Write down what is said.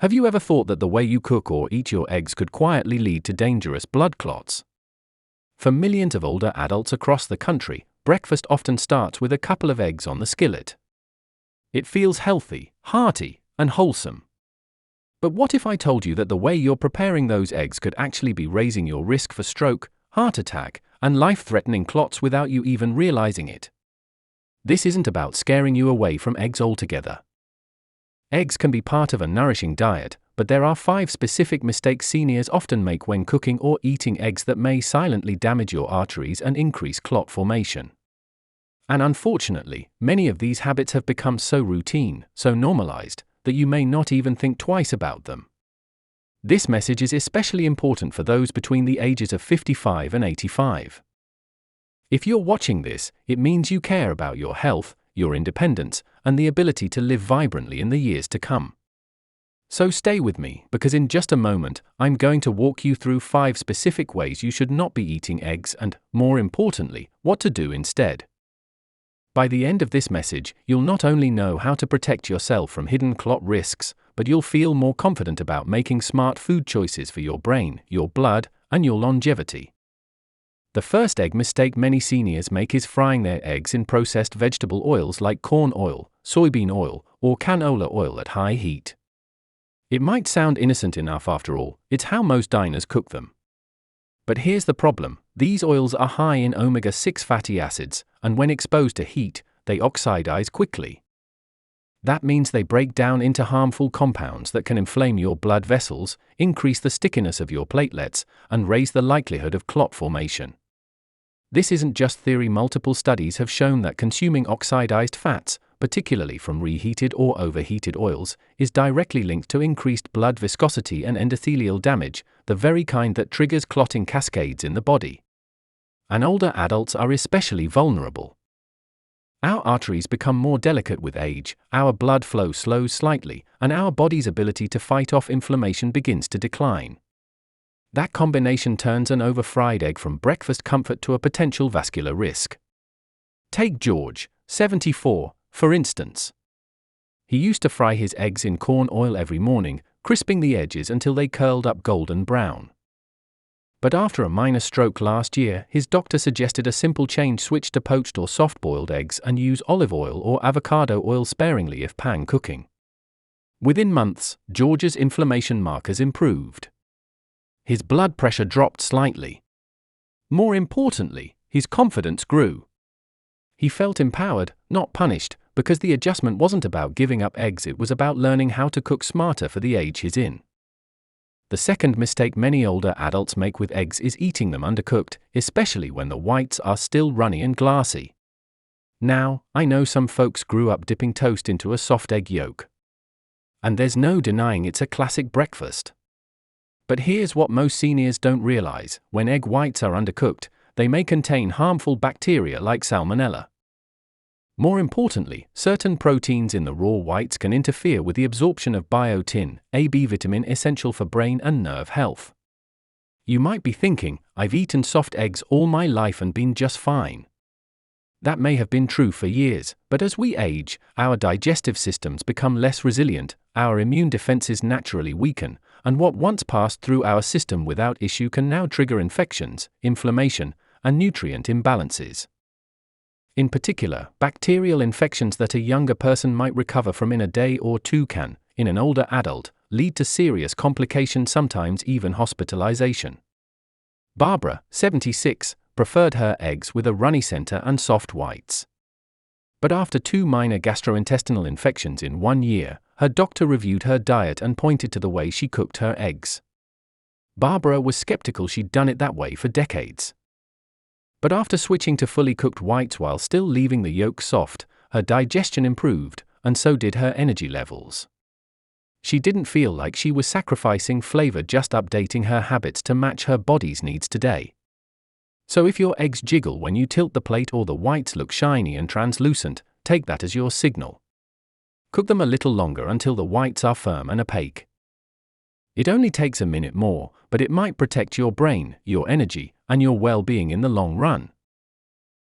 Have you ever thought that the way you cook or eat your eggs could quietly lead to dangerous blood clots? For millions of older adults across the country, breakfast often starts with a couple of eggs on the skillet. It feels healthy, hearty, and wholesome. But what if I told you that the way you're preparing those eggs could actually be raising your risk for stroke, heart attack, and life-threatening clots without you even realizing it? This isn't about scaring you away from eggs altogether. Eggs can be part of a nourishing diet, but there are 5 specific mistakes seniors often make when cooking or eating eggs that may silently damage your arteries and increase clot formation. And unfortunately, many of these habits have become so routine, so normalized, that you may not even think twice about them. This message is especially important for those between the ages of 55 and 85. If you're watching this, it means you care about your health, your independence, and the ability to live vibrantly in the years to come. So stay with me, because in just a moment, I'm going to walk you through 5 specific ways you should not be eating eggs and, more importantly, what to do instead. By the end of this message, you'll not only know how to protect yourself from hidden clot risks, but you'll feel more confident about making smart food choices for your brain, your blood, and your longevity. The first egg mistake many seniors make is frying their eggs in processed vegetable oils like corn oil, soybean oil, or canola oil at high heat. It might sound innocent enough after all, it's how most diners cook them. But here's the problem: these oils are high in omega-6 fatty acids, and when exposed to heat, they oxidize quickly. That means they break down into harmful compounds that can inflame your blood vessels, increase the stickiness of your platelets, and raise the likelihood of clot formation. This isn't just theory. Multiple studies have shown that consuming oxidized fats, particularly from reheated or overheated oils, is directly linked to increased blood viscosity and endothelial damage, the very kind that triggers clotting cascades in the body. And older adults are especially vulnerable. Our arteries become more delicate with age, our blood flow slows slightly, and our body's ability to fight off inflammation begins to decline. That combination turns an over-fried egg from breakfast comfort to a potential vascular risk. Take George, 74, for instance. He used to fry his eggs in corn oil every morning, crisping the edges until they curled up golden brown. But after a minor stroke last year, his doctor suggested a simple change: switch to poached or soft-boiled eggs and use olive oil or avocado oil sparingly if pan cooking. Within months, George's inflammation markers improved. His blood pressure dropped slightly. More importantly, his confidence grew. He felt empowered, not punished, because the adjustment wasn't about giving up eggs, it was about learning how to cook smarter for the age he's in. The second mistake many older adults make with eggs is eating them undercooked, especially when the whites are still runny and glassy. Now, I know some folks grew up dipping toast into a soft egg yolk. And there's no denying it's a classic breakfast. But here's what most seniors don't realize: when egg whites are undercooked, they may contain harmful bacteria like salmonella. More importantly, certain proteins in the raw whites can interfere with the absorption of biotin, a B vitamin essential for brain and nerve health. You might be thinking, I've eaten soft eggs all my life and been just fine. That may have been true for years, but as we age, our digestive systems become less resilient, our immune defenses naturally weaken, and what once passed through our system without issue can now trigger infections, inflammation, and nutrient imbalances. In particular, bacterial infections that a younger person might recover from in a day or two can, in an older adult, lead to serious complications, sometimes even hospitalization. Barbara, 76, preferred her eggs with a runny center and soft whites. But after 2 minor gastrointestinal infections in 1 year, her doctor reviewed her diet and pointed to the way she cooked her eggs. Barbara was skeptical she'd done it that way for decades. But after switching to fully cooked whites while still leaving the yolk soft, her digestion improved, and so did her energy levels. She didn't feel like she was sacrificing flavor, just updating her habits to match her body's needs today. So if your eggs jiggle when you tilt the plate or the whites look shiny and translucent, take that as your signal. Cook them a little longer until the whites are firm and opaque. It only takes a minute more, but it might protect your brain, your energy, and your well-being in the long run.